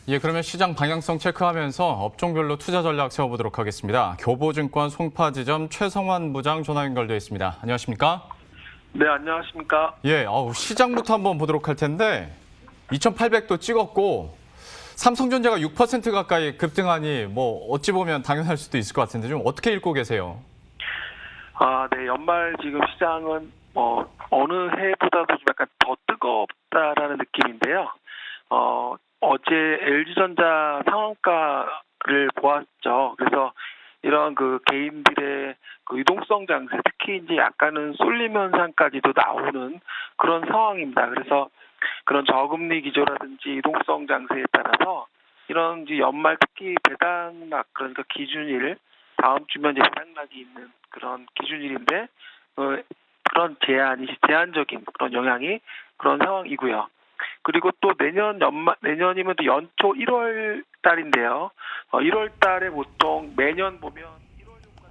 예, 그러면 시장 방향성 체크하면서 업종별로 투자 전략 세워보도록 하겠습니다. 교보증권 송파지점 최성환 부장 전화 연결되어 있습니다. 안녕하십니까? 네, 안녕하십니까? 예, 시장부터 한번 보도록 할 텐데 2,800도 찍었고 삼성전자가 6% 가까이 급등하니 어찌 보면 당연할 수도 있을 것 같은데 좀 어떻게 읽고 계세요? 네, 연말 지금 시장은 어느 해보다도 좀 약간 더 뜨겁다라는 느낌인데요. 어제 LG전자 상한가를 보았죠. 그래서 이런 그 개인들의 그 유동성 장세, 특히 이제 약간은 쏠림 현상까지도 나오는 그런 상황입니다. 그래서 그런 저금리 기조라든지 유동성 장세에 따라서 이런 이제 연말 특히 배당락, 그러니까 기준일, 다음 주면 이제 배당락이 있는 그런 기준일인데 그런 제한적인 그런 영향이 그런 상황이고요. 그리고 또 내년이면 또 연초 1월 달인데요. 1월 달에 보통 매년 보면 1월 효과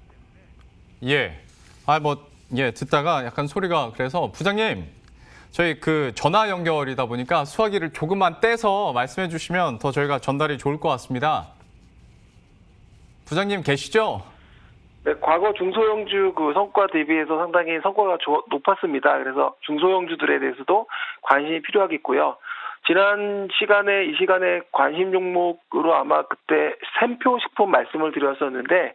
때문에 예, 듣다가 약간 소리가 그래서 부장님 저희 그 전화 연결이다 보니까 수화기를 조금만 떼서 말씀해 주시면 더 저희가 전달이 좋을 것 같습니다. 부장님 계시죠? 네, 과거 중소형주 그 성과 대비해서 상당히 성과가 높았습니다. 그래서 중소형주들에 대해서도 관심이 필요하겠고요. 지난 시간에 이 시간에 관심 종목으로 아마 그때 샘표식품 말씀을 드렸었는데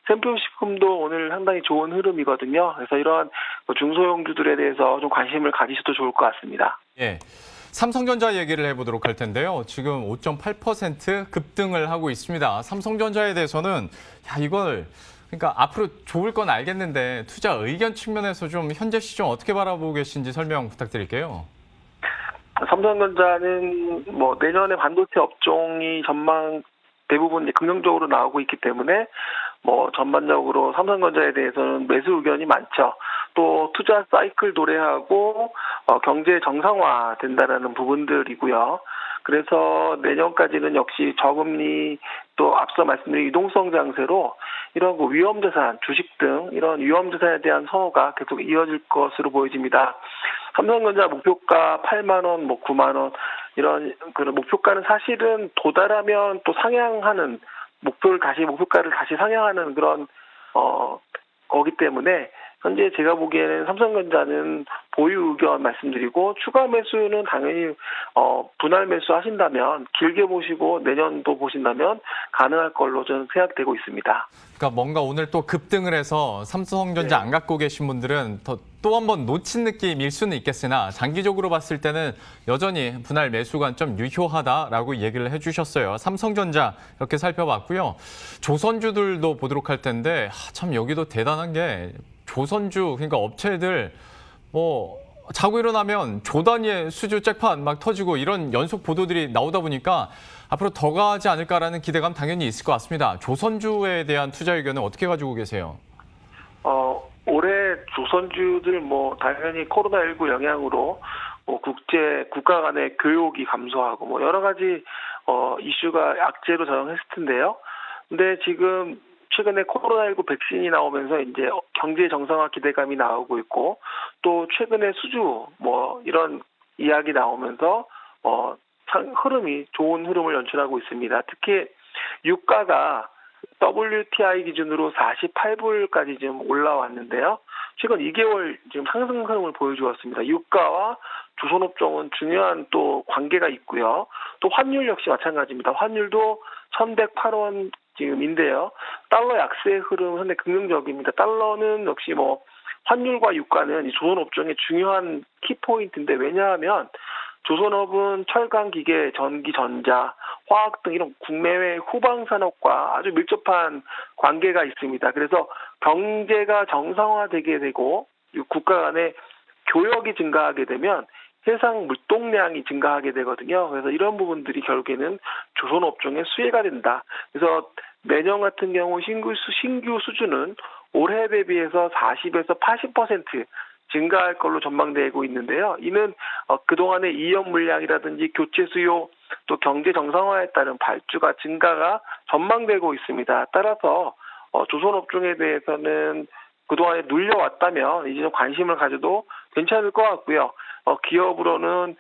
샘표식품도 오늘 상당히 좋은 흐름이거든요. 그래서 이러한 중소형주들에 대해서 좀 관심을 가지셔도 좋을 것 같습니다. 예. 삼성전자 얘기를 해보도록 할 텐데요. 지금 5.8% 급등을 하고 있습니다. 삼성전자에 대해서는 그러니까 앞으로 좋을 건 알겠는데 투자 의견 측면에서 좀 현재 시점 어떻게 바라보고 계신지 설명 부탁드릴게요. 삼성전자는 내년에 반도체 업종이 대부분 이제 긍정적으로 나오고 있기 때문에 전반적으로 삼성전자에 대해서는 매수 의견이 많죠. 또 투자 사이클 도래하고 경제 정상화 된다라는 부분들이고요. 그래서 내년까지는 역시 저금리 또 앞서 말씀드린 유동성 장세로 이런 위험자산, 주식 등 이런 위험자산에 대한 선호가 계속 이어질 것으로 보여집니다. 삼성전자 목표가 8만 원, 9만 원 이런 그런 목표가는 사실은 도달하면 또 상향하는 목표가를 다시 상향하는 그런 거기 때문에 현재 제가 보기에는 삼성전자는 보유 의견 말씀드리고 추가 매수는 당연히 분할 매수 하신다면 길게 보시고 내년도 보신다면 가능할 걸로 저는 생각되고 있습니다. 그러니까 뭔가 오늘 또 급등을 해서 삼성전자 네. 안 갖고 계신 분들은 또 한 번 놓친 느낌일 수는 있겠으나 장기적으로 봤을 때는 여전히 분할 매수 관점 유효하다라고 얘기를 해주셨어요. 삼성전자 이렇게 살펴봤고요. 조선주들도 보도록 할 텐데 참 여기도 대단한 게 조선주 그러니까 업체들 자고 일어나면 조 단위의 수주 잭팟 막 터지고 이런 연속 보도들이 나오다 보니까 앞으로 더 가지 않을까라는 기대감 당연히 있을 것 같습니다. 조선주에 대한 투자 의견은 어떻게 가지고 계세요? 올해 조선주들 당연히 코로나19 영향으로 국가 간의 교역이 감소하고 여러 가지 이슈가 악재로 작용했을 텐데요. 근데 지금 최근에 코로나19 백신이 나오면서 이제 경제 정상화 기대감이 나오고 있고 또 최근에 수주 이런 이야기 나오면서 좋은 흐름을 연출하고 있습니다. 특히 유가가 WTI 기준으로 48불까지 지금 올라왔는데요. 최근 2개월 지금 상승 흐름을 보여주었습니다. 유가와 조선업종은 중요한 또 관계가 있고요. 또 환율 역시 마찬가지입니다. 환율도 1,108원 지금인데요. 달러 약세 흐름 상당히 긍정적입니다. 달러는 역시 환율과 유가는 이 조선업종의 중요한 키포인트인데 왜냐하면 조선업은 철강, 기계, 전기, 전자, 화학 등 이런 국내외 후방 산업과 아주 밀접한 관계가 있습니다. 그래서 경제가 정상화되게 되고 국가 간의 교역이 증가하게 되면 해상 물동량이 증가하게 되거든요. 그래서 이런 부분들이 결국에는 조선업종의 수혜가 된다. 그래서 내년 같은 경우 신규 수주는 올해 대비해서 40에서 80% 증가할 걸로 전망되고 있는데요. 이는 그동안의 이연 물량이라든지 교체 수요 또 경제 정상화에 따른 발주가 증가가 전망되고 있습니다. 따라서 조선업종에 대해서는 그동안에 눌려왔다면 이제 좀 관심을 가져도 괜찮을 것 같고요. 기업으로는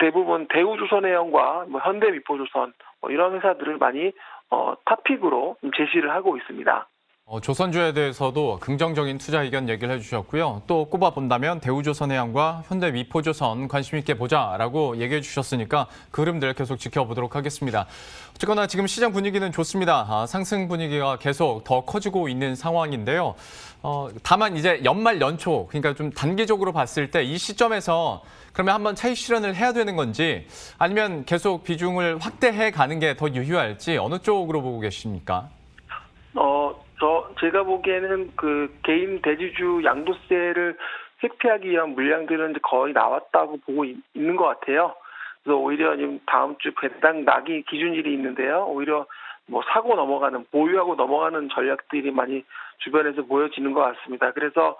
대부분 대우조선해양과 뭐 현대미포조선 이런 회사들을 많이 탑픽으로 제시를 하고 있습니다. 조선주에 대해서도 긍정적인 투자 의견 얘기를 해주셨고요. 또 꼽아본다면 대우조선해양과 현대미포조선 관심 있게 보자라고 얘기해 주셨으니까 그 흐름들 계속 지켜보도록 하겠습니다. 어쨌거나 지금 시장 분위기는 좋습니다. 상승 분위기가 계속 더 커지고 있는 상황인데요. 다만 이제 연말 연초, 그러니까 좀 단기적으로 봤을 때 이 시점에서 그러면 한번 차익 실현을 해야 되는 건지 아니면 계속 비중을 확대해 가는 게 더 유효할지 어느 쪽으로 보고 계십니까? 제가 보기에는 그 개인 대주주 양도세를 회피하기 위한 물량들은 이제 거의 나왔다고 보고 있는 것 같아요. 그래서 오히려 지금 다음 주 배당 나기 기준일이 있는데요. 오히려 뭐 사고 넘어가는, 보유하고 넘어가는 전략들이 많이 주변에서 보여지는 것 같습니다. 그래서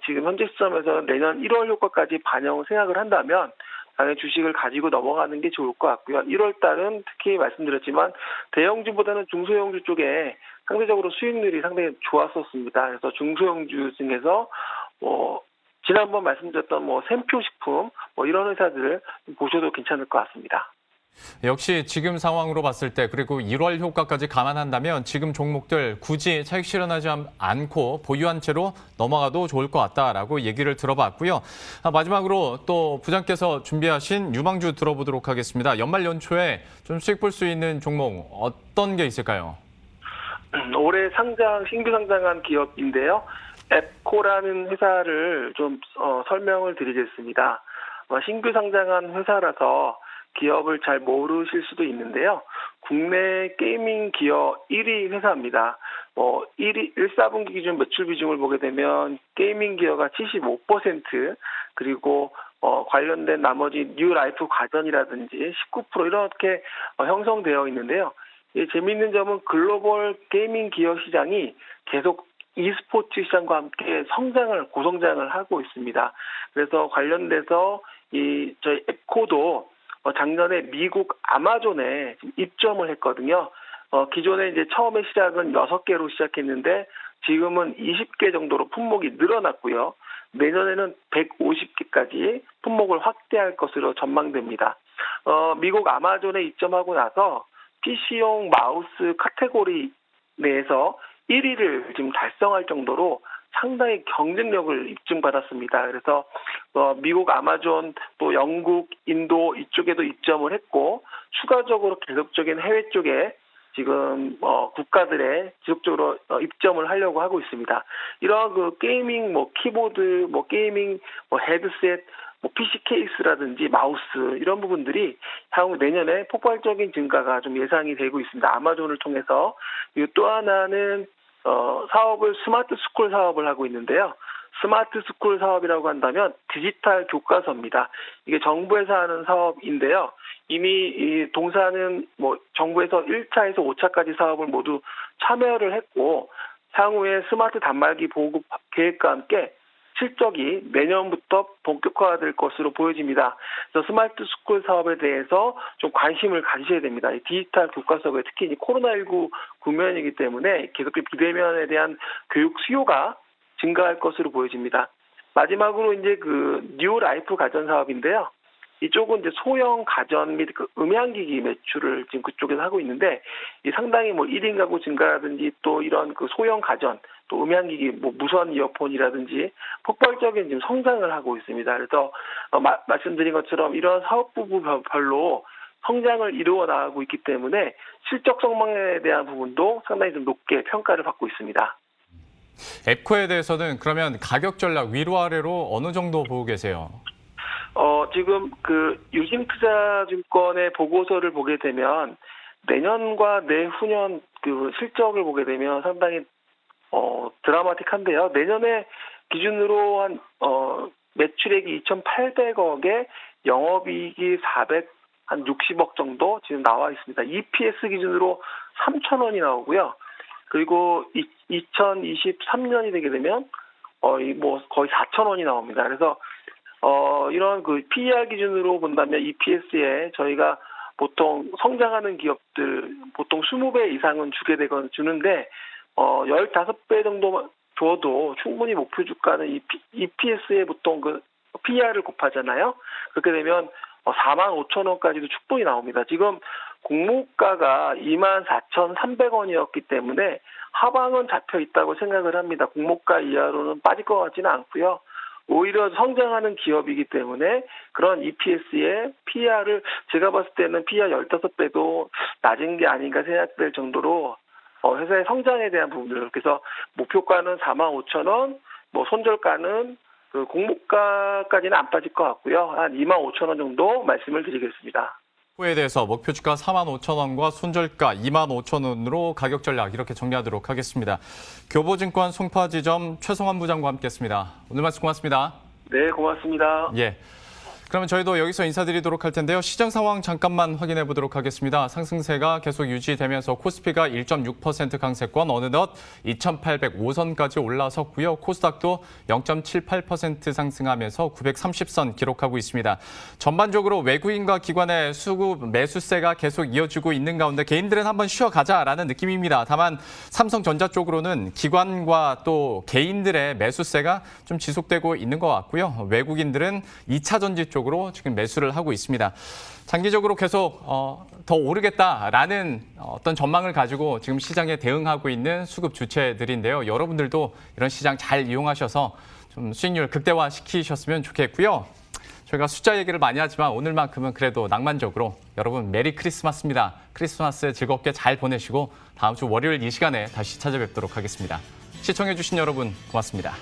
지금 현재 시점에서 내년 1월 효과까지 반영을 생각을 한다면 당연히 주식을 가지고 넘어가는 게 좋을 것 같고요. 1월 달은 특히 말씀드렸지만 대형주보다는 중소형주 쪽에 상대적으로 수익률이 상당히 좋았었습니다. 그래서 중소형주 중에서 지난번 말씀드렸던 샘표식품 이런 회사들을 보셔도 괜찮을 것 같습니다. 역시 지금 상황으로 봤을 때 그리고 1월 효과까지 감안한다면 지금 종목들 굳이 차익 실현하지 않고 보유한 채로 넘어가도 좋을 것 같다라고 얘기를 들어봤고요. 마지막으로 또 부장께서 준비하신 유망주 들어보도록 하겠습니다. 연말 연초에 좀 수익 볼 수 있는 종목 어떤 게 있을까요? 올해 신규 상장한 기업인데요. 앱코라는 회사를 좀 설명을 드리겠습니다. 신규 상장한 회사라서 기업을 잘 모르실 수도 있는데요. 국내 게이밍 기업 1위 회사입니다. 1사분기 기준 매출 비중을 보게 되면 게이밍 기업가 75%, 그리고 관련된 나머지 뉴라이프 가전이라든지 19% 이렇게 형성되어 있는데요. 재미있는 점은 글로벌 게이밍 기업 시장이 계속 e스포츠 시장과 함께 고성장을 하고 있습니다. 그래서 관련돼서 저희 앱코도 작년에 미국 아마존에 입점을 했거든요. 기존에 이제 처음에 시작은 6개로 시작했는데 지금은 20개 정도로 품목이 늘어났고요. 내년에는 150개까지 품목을 확대할 것으로 전망됩니다. 미국 아마존에 입점하고 나서 PC용 마우스 카테고리 내에서 1위를 지금 달성할 정도로 상당히 경쟁력을 입증받았습니다. 그래서 미국 아마존, 또 영국, 인도 이쪽에도 입점을 했고 추가적으로 계속적인 해외 쪽에 지금 국가들에 지속적으로 입점을 하려고 하고 있습니다. 이러한 그 게이밍 키보드, 게이밍 헤드셋, PC 케이스라든지 마우스 이런 부분들이 향후 내년에 폭발적인 증가가 좀 예상이 되고 있습니다. 아마존을 통해서. 그리고 또 하나는 사업을 스마트 스쿨 사업을 하고 있는데요. 스마트 스쿨 사업이라고 한다면 디지털 교과서입니다. 이게 정부에서 하는 사업인데요. 이미 이 동사는 정부에서 1차에서 5차까지 사업을 모두 참여를 했고 향후에 스마트 단말기 보급 계획과 함께 실적이 내년부터 본격화될 것으로 보여집니다. 그래서 스마트 스쿨 사업에 대해서 좀 관심을 가지셔야 됩니다. 디지털 교과서가 특히 코로나19 국면이기 때문에 계속해서 비대면에 대한 교육 수요가 증가할 것으로 보여집니다. 마지막으로 이제 뉴라이프 가전 사업인데요. 이쪽은 이제 소형 가전 및 음향기기 매출을 지금 그쪽에서 하고 있는데 상당히 1인 가구 증가라든지 또 이런 소형 가전 또 음향기기 무선 이어폰이라든지 폭발적인 지금 성장을 하고 있습니다. 그래서 말씀드린 것처럼 이런 사업 부분별로 성장을 이루어 나가고 있기 때문에 실적 성장에 대한 부분도 상당히 좀 높게 평가를 받고 있습니다. 앱코에 대해서는 그러면 가격 전략 위로 아래로 어느 정도 보고 계세요? 지금 유진투자증권의 보고서를 보게 되면 내년과 내후년 실적을 보게 되면 상당히 드라마틱한데요. 내년에 기준으로 한 매출액이 2,800억에 영업이익이 460억 정도 지금 나와 있습니다. EPS 기준으로 3,000원이 나오고요. 그리고 2023년이 되게 되면 거의 4,000원이 나옵니다. 그래서 이런 PER 기준으로 본다면 EPS에 저희가 보통 성장하는 기업들 보통 20배 이상은 주는데 15배 정도 줘도 충분히 목표 주가는 EPS에 보통 PER을 곱하잖아요. 그렇게 되면 45,000원까지도 충분히 나옵니다. 지금 공모가가 24,300원이었기 때문에 하방은 잡혀 있다고 생각을 합니다. 공모가 이하로는 빠질 것 같지는 않고요. 오히려 성장하는 기업이기 때문에 그런 EPS의 PR을 제가 봤을 때는 PR 15배도 낮은 게 아닌가 생각될 정도로 회사의 성장에 대한 부분들, 그래서 목표가는 45,000원, 손절가는 그 공모가까지는 안 빠질 것 같고요. 한 25,000원 정도 말씀을 드리겠습니다. 후에 대해서 목표 주가 45,000원과 손절가 25,000원으로 가격 전략 이렇게 정리하도록 하겠습니다. 교보증권 송파지점 최성환 부장과 함께했습니다. 오늘 말씀 고맙습니다. 네, 고맙습니다. 예. 그러면 저희도 여기서 인사드리도록 할 텐데요. 시장 상황 잠깐만 확인해 보도록 하겠습니다. 상승세가 계속 유지되면서 코스피가 1.6% 강세권 어느덧 2,805선까지 올라섰고요. 코스닥도 0.78% 상승하면서 930선 기록하고 있습니다. 전반적으로 외국인과 기관의 수급 매수세가 계속 이어지고 있는 가운데 개인들은 한번 쉬어가자라는 느낌입니다. 다만 삼성전자 쪽으로는 기관과 또 개인들의 매수세가 좀 지속되고 있는 것 같고요. 외국인들은 2차 전지 쪽으로 지금 매수를 하고 있습니다. 장기적으로 계속 더 오르겠다라는 어떤 전망을 가지고 지금 시장에 대응하고 있는 수급 주체들인데요. 여러분들도 이런 시장 잘 이용하셔서 좀 수익률 극대화시키셨으면 좋겠고요. 저희가 숫자 얘기를 많이 하지만 오늘만큼은 그래도 낭만적으로 여러분 메리 크리스마스입니다. 크리스마스 즐겁게 잘 보내시고 다음 주 월요일 이 시간에 다시 찾아뵙도록 하겠습니다. 시청해주신 여러분 고맙습니다.